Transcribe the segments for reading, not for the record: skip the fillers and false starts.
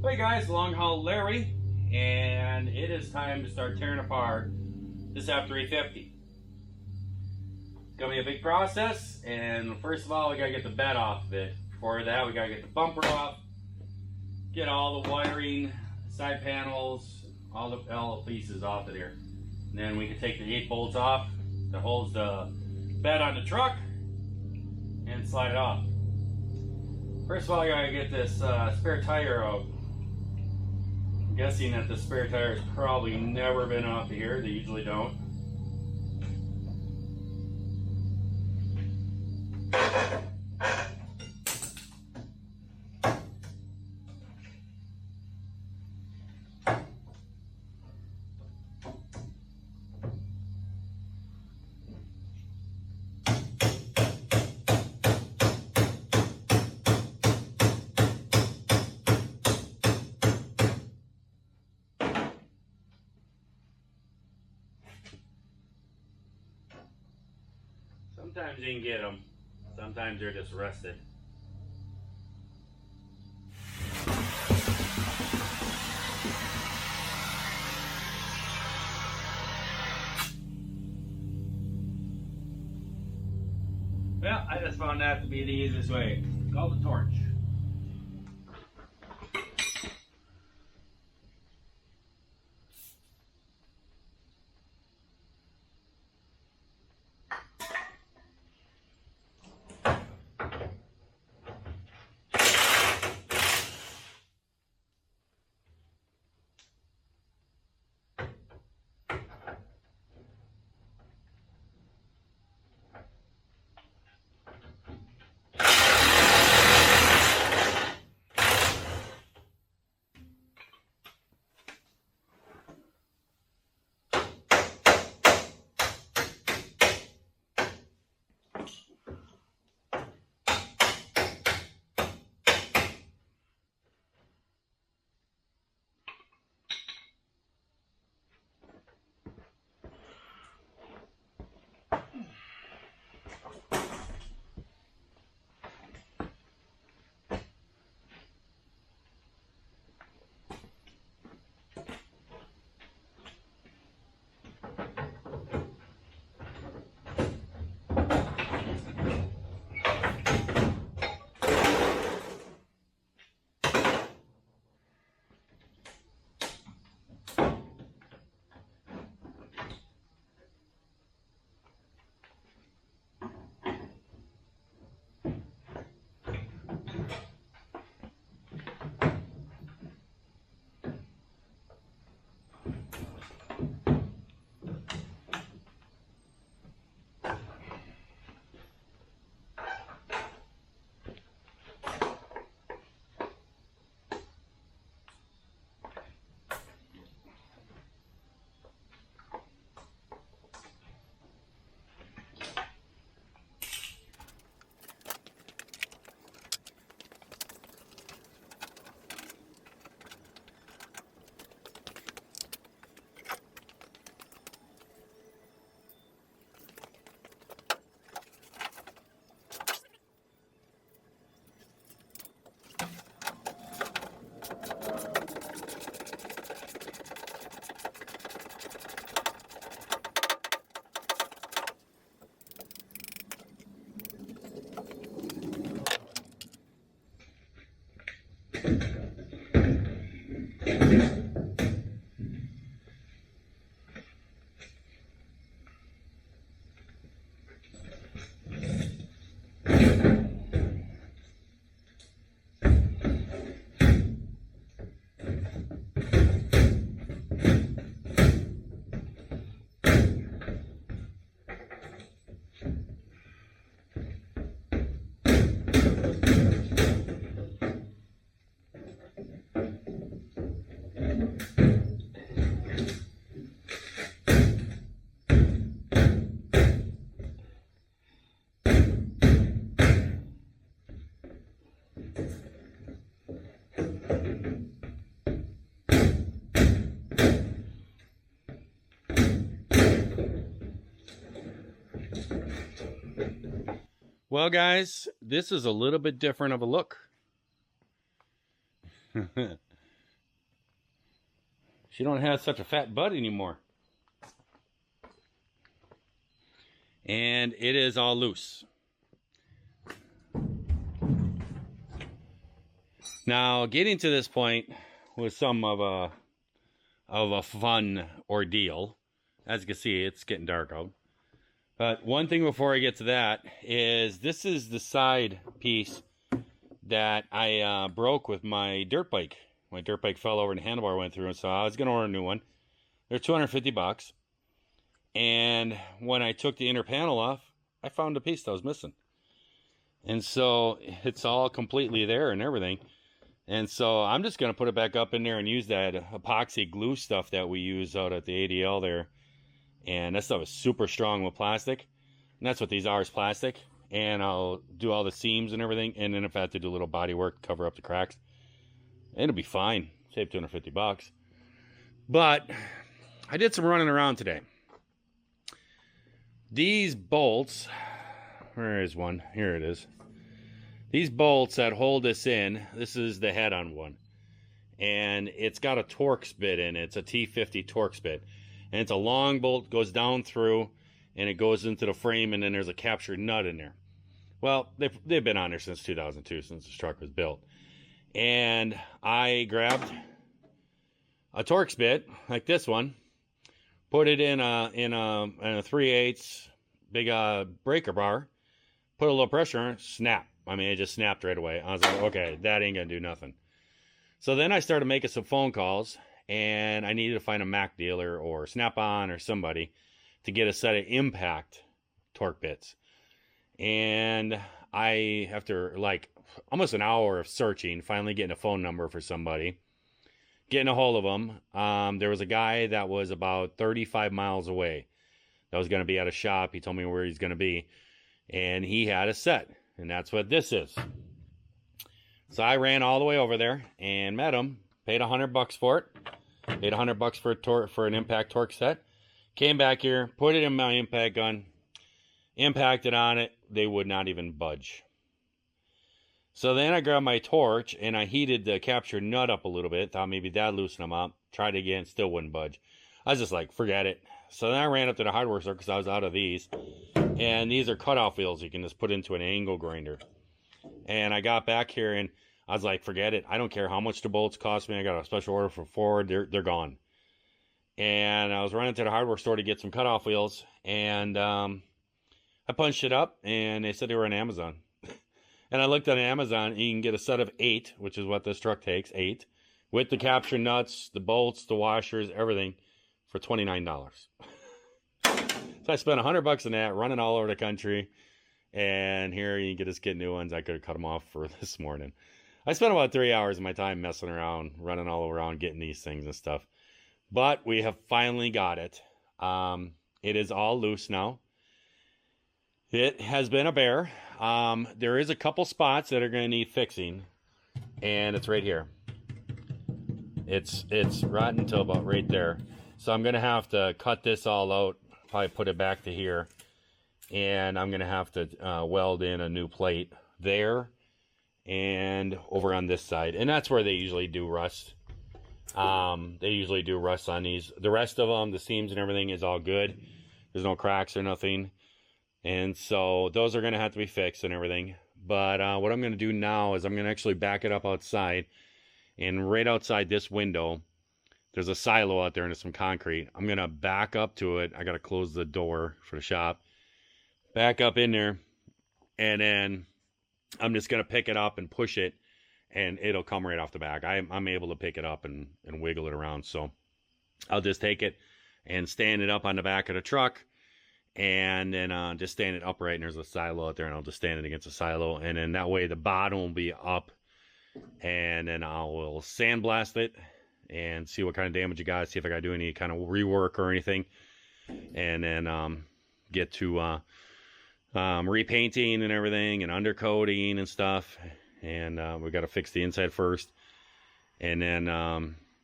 Hey guys, Long Haul Larry, and it is time to start tearing apart this F-350. It's gonna be a big process, and first of all, we gotta get the bed off of it. Before that, we gotta get the bumper off, get all the wiring, side panels, all the pieces off of there. And then we can take the 8 bolts off that holds the bed on the truck and slide it off. First of all, I gotta get this spare tire out. I'm guessing that the spare tire has probably never been off of here. They usually don't. Sometimes you can get them. Sometimes they're just rusted. Well, I just found that to be the easiest way. Call the torch. Well, guys, this is a little bit different of a look. She don't have such a fat butt anymore. And it is all loose. Now, getting to this point was some of a fun ordeal. As you can see, it's getting dark out. But one thing before I get to that is this is the side piece that I broke with my dirt bike. My dirt bike fell over and the handlebar went through, and so I was going to order a new one. They're $250. And when I took the inner panel off, I found a piece that was missing. And so it's all completely there and everything. And so I'm just going to put it back up in there and use that epoxy glue stuff that we use out at the ADL there. And that stuff is super strong with plastic. And that's what these are, is plastic. And I'll do all the seams and everything. And then if I have to do a little body work, cover up the cracks, it'll be fine. Save $250. But I did some running around today. These bolts, where is one? Here it is. These bolts that hold this in, this is the head on one. And it's got a Torx bit in it. It's a T50 Torx bit. And it's a long bolt, goes down through, and it goes into the frame, and then there's a captured nut in there. Well, they've been on there since 2002, since this truck was built. And I grabbed a Torx bit, like this one, put it in a 3/8 big breaker bar, put a little pressure on it, snap. I mean, it just snapped right away. I was like, okay, that ain't gonna do nothing. So then I started making some phone calls, and I needed to find a Mac dealer or Snap-on or somebody to get a set of impact torque bits. And I, after like almost an hour of searching, finally getting a phone number for somebody, getting a hold of them. There was a guy that was about 35 miles away that was going to be at a shop. He told me where he's going to be, and he had a set, and that's what this is. So I ran all the way over there and met him, paid $100 for it, paid $100 for an impact torque set, came back here, put it in my impact gun, impacted on it. They would not even budge. So then I grabbed my torch and I heated the capture nut up a little bit. Thought maybe that'd loosen them up. Tried again, still wouldn't budge. I was just like, forget it. So then I ran up to the hardware store because I was out of these. And these are cutoff wheels you can just put into an angle grinder. And I got back here and I was like, forget it. I don't care how much the bolts cost me. I got a special order for Ford. They're gone. And I was running to the hardware store to get some cutoff wheels. And I punched it up and they said they were on Amazon. And I looked on Amazon, and you can get a set of 8, which is what this truck takes, 8, with the capture nuts, the bolts, the washers, everything, for $29. So I spent $100 on that, running all over the country, and here you can just get new ones. I could have cut them off for this morning. I spent about 3 hours of my time messing around, running all around, getting these things and stuff. But we have finally got it. It is all loose now. It has been a bear. There is a couple spots that are going to need fixing, and it's right here. It's rotten till about right there. So I'm going to have to cut this all out, probably put it back to here, and I'm going to have to weld in a new plate there and over on this side. And that's where they usually do rust. They usually do rust on these. The rest of them, the seams and everything is all good. There's no cracks or nothing. And so those are going to have to be fixed and everything. But what I'm going to do now is I'm going to actually back it up outside. And right outside this window, there's a silo out there and there's some concrete. I'm going to back up to it. I got to close the door for the shop. Back up in there. And then I'm just going to pick it up and push it. And it'll come right off the back. I'm able to pick it up and wiggle it around. So I'll just take it and stand it up on the back of the truck. And then just stand it upright, and there's a silo out there, and I'll just stand it against the silo, and then that way the bottom will be up, and then I will sandblast it and see what kind of damage it got, see if I got to do any kind of rework or anything, and then get to repainting and everything, and undercoating and stuff, and we got to fix the inside first, and then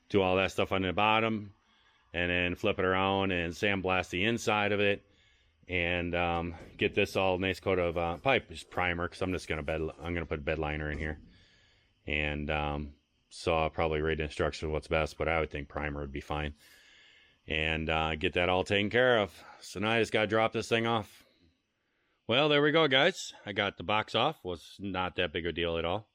do all that stuff on the bottom, and then flip it around and sandblast the inside of it. And get this all nice coat of probably just primer, because I'm just gonna put bed liner in here, and So I'll probably read the instructions what's best, but I would think primer would be fine. And get that all taken care of. So now I just got to drop this thing off. Well, there we go, guys. I got the box off. Was not that big a deal at all.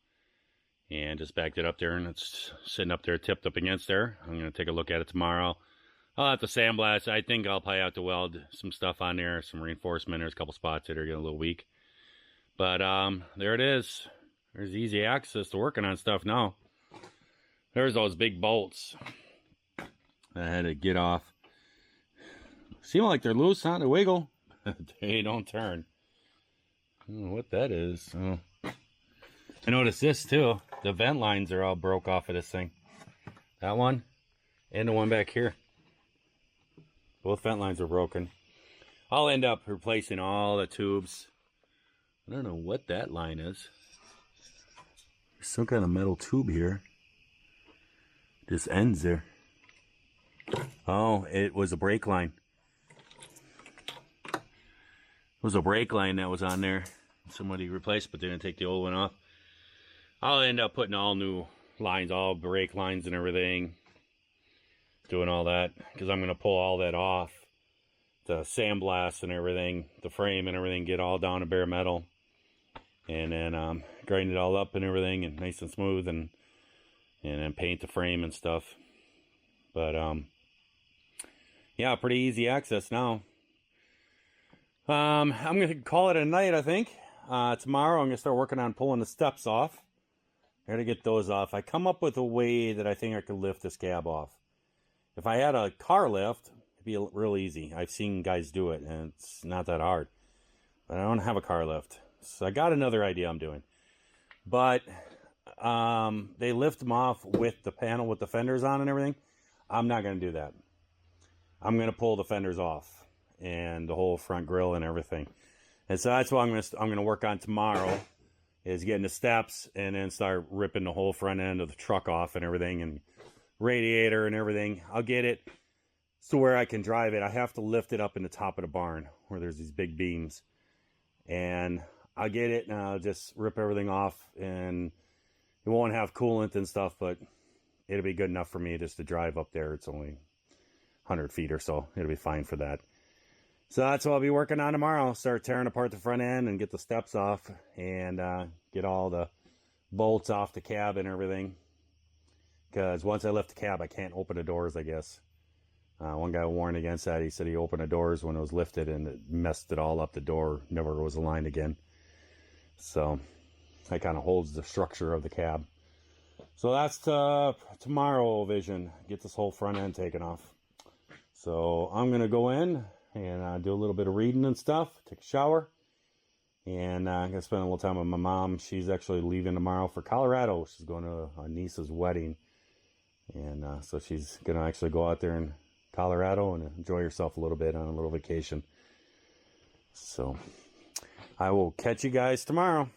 And just backed it up there, and it's sitting up there, tipped up against there. I'm going to take a look at it tomorrow. I'll have to sandblast. I think I'll probably have to weld some stuff on there, some reinforcement. There's a couple spots that are getting a little weak. But there it is. There's easy access to working on stuff now. There's those big bolts I had to get off. Seem like they're loose, huh? They wiggle. They don't turn. I don't know what that is. Oh. I noticed this too. The vent lines are all broke off of this thing. That one and the one back here. Both vent lines are broken. I'll end up replacing all the tubes. I don't know what that line is. There's some kind of metal tube here. This ends there. Oh, it was a brake line. It was a brake line that was on there. Somebody replaced, but they didn't take the old one off. I'll end up putting all new lines, all brake lines and everything. Doing all that, because I'm going to pull all that off. The sandblast and everything, the frame and everything, get all down to bare metal. And then grind it all up and everything, and nice and smooth, and then paint the frame and stuff. But yeah, pretty easy access now. I'm going to call it a night, I think. Tomorrow I'm going to start working on pulling the steps off. I got to get those off. I come up with a way that I think I could lift this cab off. If I had a car lift, it'd be real easy. I've seen guys do it, and it's not that hard. But I don't have a car lift. So I got another idea I'm doing. But they lift them off with the panel with the fenders on and everything. I'm not going to do that. I'm going to pull the fenders off and the whole front grille and everything. And so that's what I'm going to work on tomorrow, is getting the steps and then start ripping the whole front end of the truck off and everything, and radiator and everything. I'll get it so where I can drive it. I have to lift it up in the top of the barn where there's these big beams. And I'll get it and I'll just rip everything off, and it won't have coolant and stuff, but it'll be good enough for me just to drive up there. It's only 100 feet or so. It'll be fine for that. So that's what I'll be working on tomorrow. I'll start tearing apart the front end and get the steps off, and get all the bolts off the cab and everything. Because once I lift the cab, I can't open the doors, I guess. One guy warned against that. He said he opened the doors when it was lifted and it messed it all up. The door never was aligned again. So that kind of holds the structure of the cab. So that's tomorrow vision. Get this whole front end taken off. So I'm going to go in and do a little bit of reading and stuff. Take a shower. And I'm going to spend a little time with my mom. She's actually leaving tomorrow for Colorado. She's going to a niece's wedding. And so she's going to actually go out there in Colorado and enjoy herself a little bit on a little vacation. So I will catch you guys tomorrow.